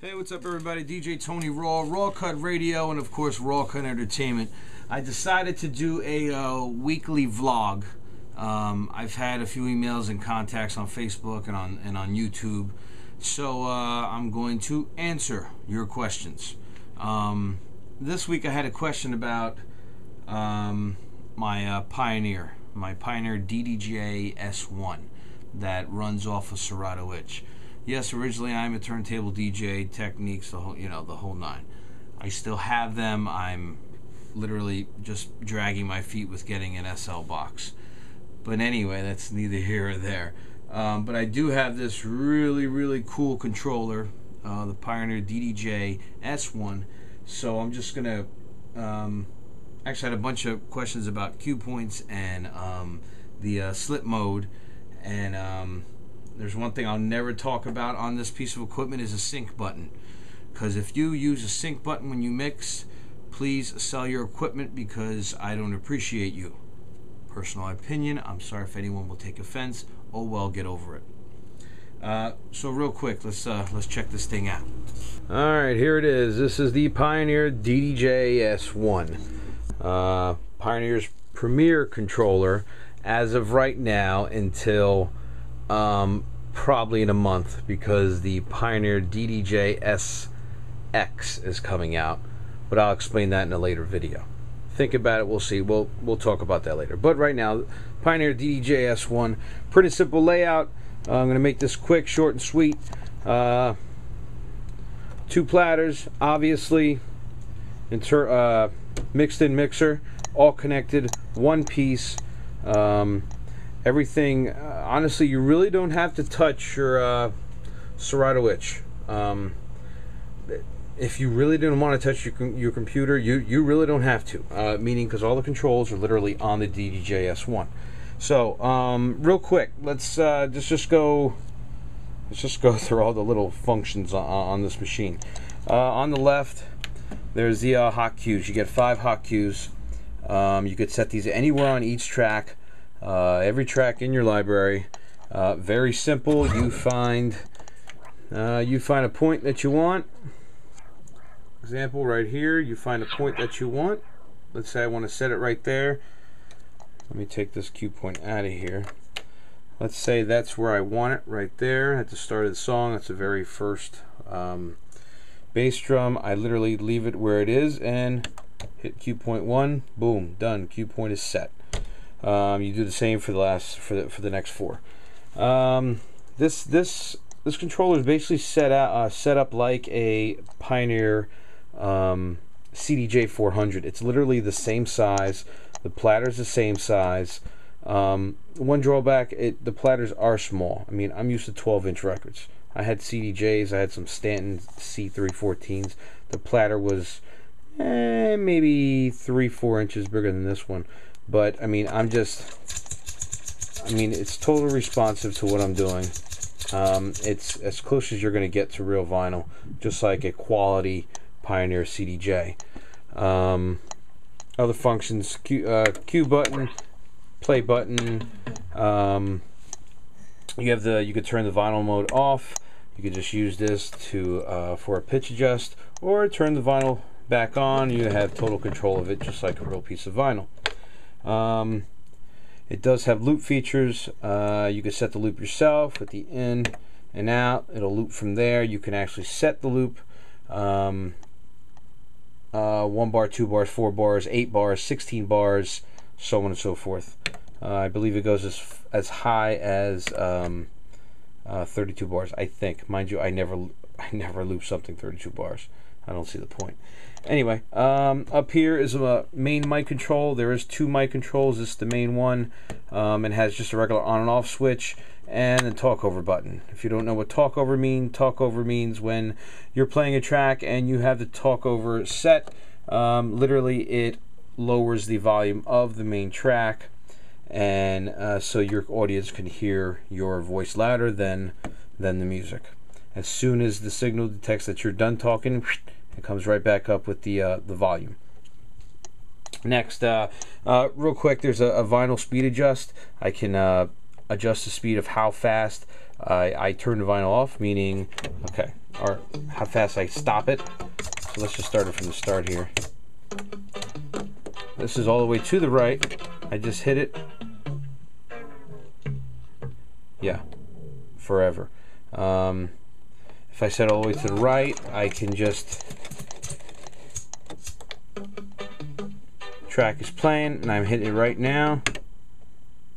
Hey, what's up everybody? DJ Tony Rawcut Radio, and of course Rawcut Entertainment. I decided to do a weekly vlog. I've had a few emails and contacts on Facebook and on YouTube, so I'm going to answer your questions. This week I had a question about my Pioneer DDJ S1 that runs off of Serato Itch. Yes, originally I'm a turntable DJ, techniques, the whole nine. I still have them. I'm literally just dragging my feet with getting an SL box. But anyway, that's neither here or there. But I do have this really cool controller, the Pioneer DDJ S1. So I'm just gonna actually had a bunch of questions about cue points and the slip mode, and there's one thing I'll never talk about on this piece of equipment is a sync button. Because if you use a sync button when you mix, please sell your equipment, because I don't appreciate you. Personal opinion. I'm sorry if anyone will take offense. Oh well, get over it. So real quick, let's check this thing out. Alright, here it is. This is the Pioneer DDJ S1. Pioneer's premier controller as of right now until probably in a month, because the Pioneer DDJ SX is coming out, but I'll explain that in a later video. Think about it, we'll see, we'll talk about that later. But right now, Pioneer DDJ S1, pretty simple layout. I'm gonna make this quick, short and sweet. Two platters, obviously, mixed in mixer, all connected, one piece. Everything, honestly, you really don't have to touch your Serato Itch. If you really didn't want to touch your computer, you really don't have to. Meaning, because all the controls are literally on the DDJ S1. So, real quick, let's just go through all the little functions on this machine. On the left, there's the hot cues. You get 5 hot cues. You could set these anywhere on each track. Every track in your library. Very simple. You find a point that you want. Example right here. You find a point that you want. Let's say I want to set it right there. Let me take this cue point out of here. Let's say that's where I want it, right there at the start of the song. That's the very first bass drum. I literally leave it where it is and hit cue point 1. Boom, done. Cue point is set. You do the same for the next 4. This controller is basically set up like a Pioneer CDJ 400. It's literally the same size. The platter's the same size. One drawback: the platters are small. I mean, I'm used to 12-inch records. I had CDJs. I had some Stanton C314s. The platter was maybe 3-4 inches bigger than this one. But I mean, it's totally responsive to what I'm doing. It's as close as you're going to get to real vinyl, just like a quality Pioneer CDJ. Other functions: cue button, play button. You could turn the vinyl mode off. You could just use this for a pitch adjust, or turn the vinyl back on. You have total control of it, just like a real piece of vinyl. It does have loop features. You can set the loop yourself with the in and out. It'll loop from there. You can actually set the loop. 1 bar, 2 bars, 4 bars, 8 bars, 16 bars, so on and so forth. I believe it goes as high as 32 bars, I think. Mind you, I never loop something 32 bars. I don't see the point. Anyway, up here is a main mic control. There is 2 mic controls. This is the main one. It has just a regular on and off switch and a talkover button. If you don't know what talkover means when you're playing a track and you have the talkover set. Literally, it lowers the volume of the main track, and so your audience can hear your voice louder than the music. As soon as the signal detects that you're done talking, it comes right back up with the volume. Next, real quick, there's a vinyl speed adjust. I can adjust the speed of how fast I turn the vinyl off, meaning, okay, or how fast I stop it. So let's just start it from the start here. This is all the way to the right. I just hit it. Yeah, forever. If I set all the way to the right, I can just, track is playing and I'm hitting it right now.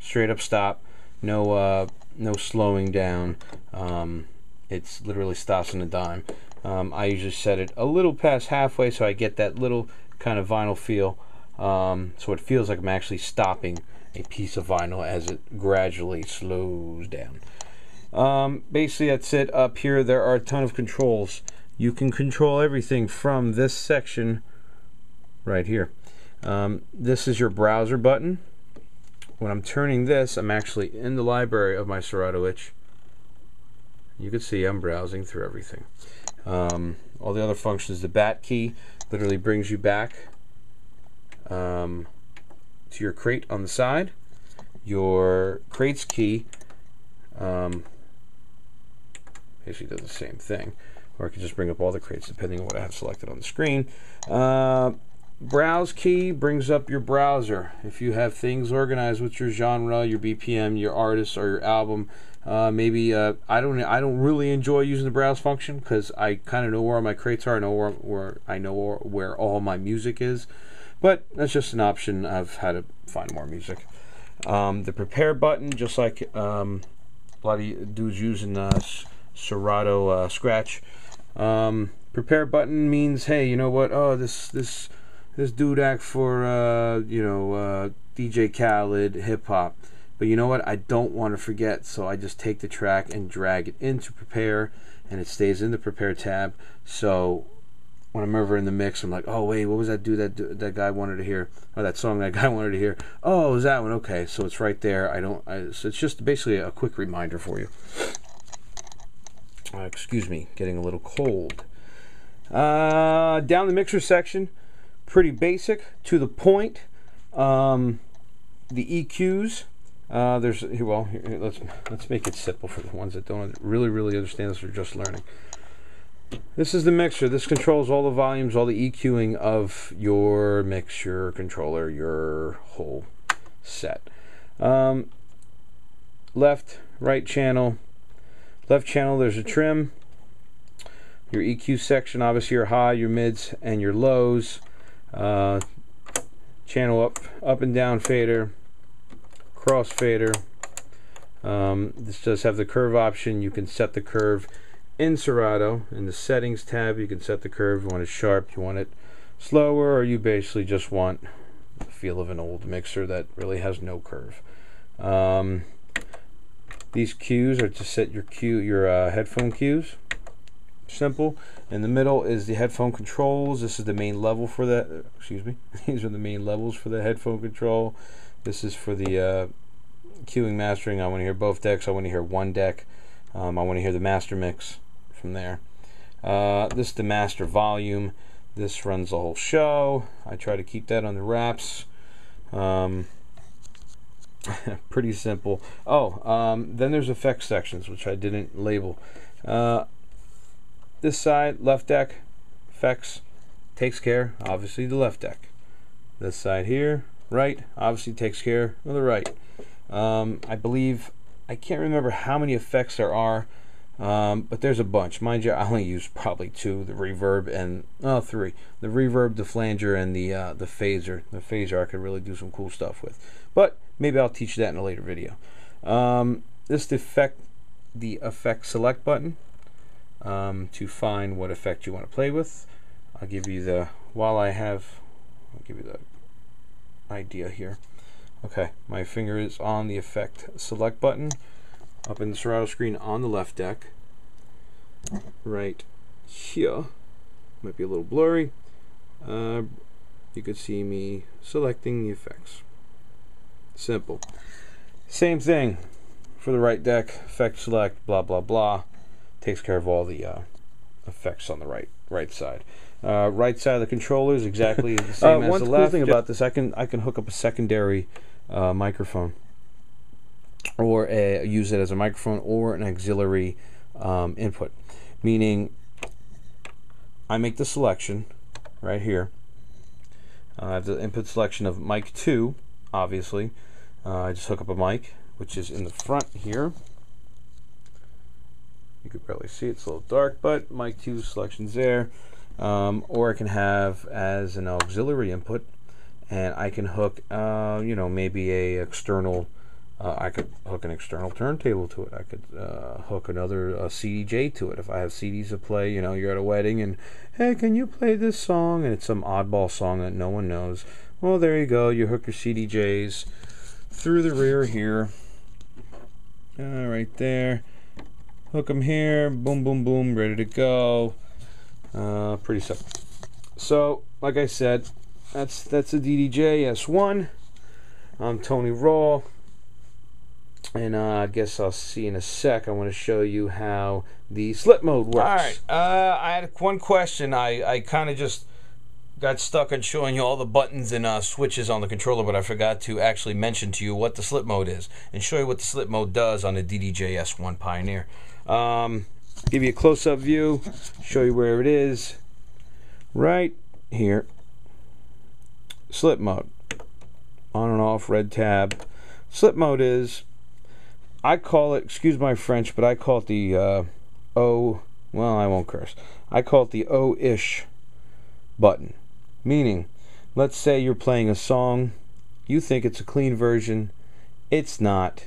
Straight up stop. No slowing down. It's literally stops on a dime. I usually set it a little past halfway so I get that little kind of vinyl feel. So it feels like I'm actually stopping a piece of vinyl as it gradually slows down. Basically that's it. Up here there are a ton of controls. You can control everything from this section right here. This is your browser button. When I'm turning this, I'm actually in the library of my Serato itch. You can see I'm browsing through everything. All the other functions, the bat key literally brings you back to your crate on the side. Your crates key basically does the same thing, or I can just bring up all the crates depending on what I have selected on the screen. Browse key brings up your browser. If you have things organized with your genre, your BPM, your artist, or your album, maybe I don't really enjoy using the browse function because I kind of know where all my crates are. I know where all my music is, but that's just an option. I've had to find more music. The prepare button, just like a lot of dudes using Serato Scratch. Prepare button means, hey, you know what? Oh, this dude act for DJ Khaled, hip hop. But you know what? I don't want to forget, so I just take the track and drag it into prepare, and it stays in the prepare tab. So when I'm ever in the mix, I'm like, oh wait, what was that dude that guy wanted to hear, or that song that guy wanted to hear? Oh, it was that one? Okay, so it's right there. So it's just basically a quick reminder for you. Excuse me, getting a little cold. Down the mixer section, pretty basic, to the point. The EQs, let's make it simple for the ones that don't really understand this or just learning. This is the mixer. This controls all the volumes, all the EQing of your mixer controller, your whole set. Left, right channel. Left channel, there's a trim. Your EQ section, obviously your high, your mids, and your lows. Channel up and down fader, cross fader. This does have the curve option. You can set the curve in Serato. In the settings tab, you can set the curve. You want it sharp, you want it slower, or you basically just want the feel of an old mixer that really has no curve. These cues are to set your headphone cues. Simple. In the middle is the headphone controls. This is the main level for the, these are the main levels for the headphone control. This is for the cueing mastering. I want to hear both decks. I want to hear one deck. I want to hear the master mix from there. This is the master volume. This runs the whole show. I try to keep that on the wraps. Pretty simple. Then there's effects sections, which I didn't label. This side, left deck, effects, takes care, obviously, the left deck. This side here, right, obviously takes care of the right. I believe, I can't remember how many effects there are, but there's a bunch. Mind you, I only use probably 2, the reverb and, 3. The reverb, the flanger, and the phaser. The phaser I could really do some cool stuff with. But maybe I'll teach you that in a later video. This is the effect select button to find what effect you want to play with. I'll give you the idea here. Okay, my finger is on the effect select button up in the Serato screen on the left deck. Right here, might be a little blurry. You could see me selecting the effects. Simple. Same thing for the right deck, effect select, blah blah blah. Takes care of all the effects on the right side. Right side of the controller is exactly the same as the left. One cool thing about this, I can hook up a secondary microphone or use it as a microphone or an auxiliary input. Meaning, I make the selection right here. I have the input selection of mic 2, obviously. I just hook up a mic, which is in the front here. You could barely see it, it's a little dark, but mic 2 selection's there. Or I can have as an auxiliary input, and I can hook, you know, maybe a external. I could hook an external turntable to it. I could hook another CDJ to it if I have CDs to play. You know, you're at a wedding and, hey, can you play this song? And it's some oddball song that no one knows. Well, there you go. You hook your CDJs through the rear here. Right there. Hook them here. Boom, boom, boom. Ready to go. Pretty simple. So, like I said, that's a DDJ S1. I'm Tony Raw. And I guess I'll see in a sec. I want to show you how the slip mode works. All right. I had one question. I kind of just got stuck on showing you all the buttons and switches on the controller, but I forgot to actually mention to you what the slip mode is and show you what the slip mode does on the DDJ S1 Pioneer. Give you a close-up view, show you where it is. Right here. Slip mode. On and off, red tab. Slip mode is, I call it, excuse my French, but I call it the O, well, I won't curse. I call it the O-ish button. Meaning, let's say you're playing a song, you think it's a clean version, it's not,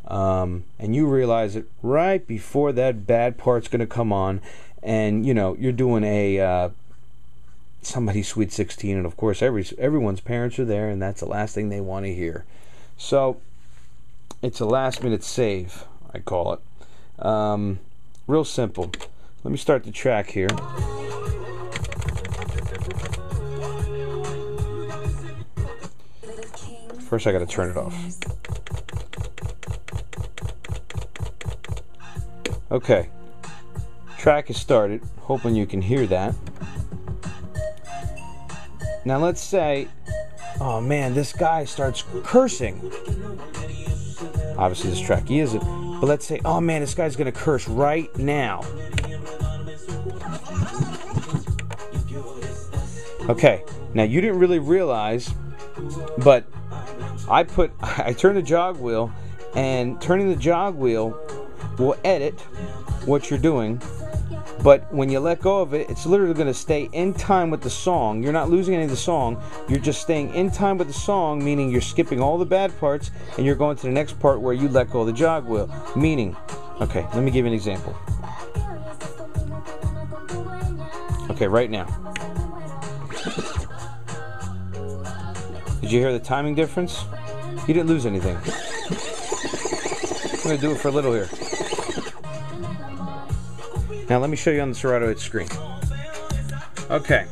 and you realize it right before that bad part's going to come on, and, you know, you're doing a somebody's Sweet 16, and of course everyone's parents are there, and that's the last thing they want to hear. So, it's a last minute save, I call it. Real simple. Let me start the track here. First I gotta turn it off. Okay. Track is started. Hoping you can hear that. Now let's say, oh man, this guy starts cursing. Obviously this track he isn't, but let's say, oh man, this guy's gonna curse right now. Okay, now you didn't really realize, but I turned the jog wheel, and turning the jog wheel will edit what you're doing, but when you let go of it, it's literally going to stay in time with the song. You're not losing any of the song, you're just staying in time with the song, meaning you're skipping all the bad parts and you're going to the next part where you let go of the jog wheel. Meaning, okay, let me give you an example. Okay, right now. Did you hear the timing difference? You didn't lose anything. I'm going to do it for a little here. Now let me show you on the Serato Hit screen. Okay,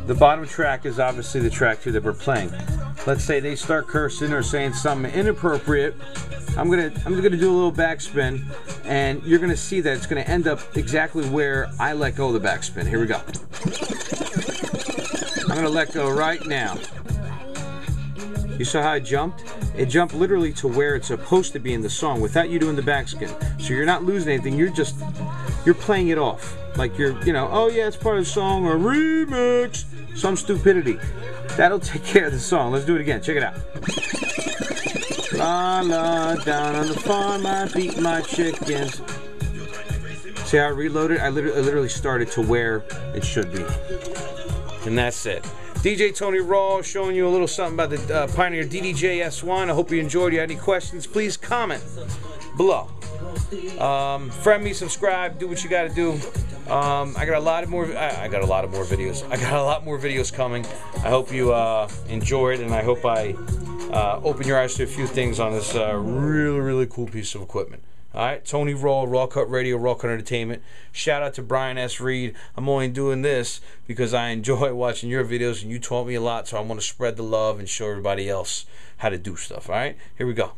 the bottom track is obviously the track 2 that we're playing. Let's say they start cursing or saying something inappropriate. I'm gonna do a little backspin, and you're gonna see that it's gonna end up exactly where I let go of the backspin. Here we go. I'm gonna let go right now. You saw how it jumped? It jumped literally to where it's supposed to be in the song without you doing the backspin. So you're not losing anything, you're playing it off. Like you're, you know, oh yeah, it's part of the song, or remix, some stupidity. That'll take care of the song. Let's do it again, check it out. La la, down on the farm, I beat my chickens. See how I reloaded? I literally started to where it should be. And that's it. DJ Tony Raw showing you a little something about the Pioneer DDJ S1. I hope you enjoyed. If you had any questions, please comment below. Friend me, subscribe, do what you got to do. I got a lot more videos. I got a lot more videos coming. I hope you enjoyed, and I hope I open your eyes to a few things on this really cool piece of equipment. Alright, Tony Raw, Rawcut Radio, Rawcut Entertainment. Shout out to Brian S. Reed. I'm only doing this because I enjoy watching your videos, and you taught me a lot, so I want to spread the love and show everybody else how to do stuff. Alright, here we go.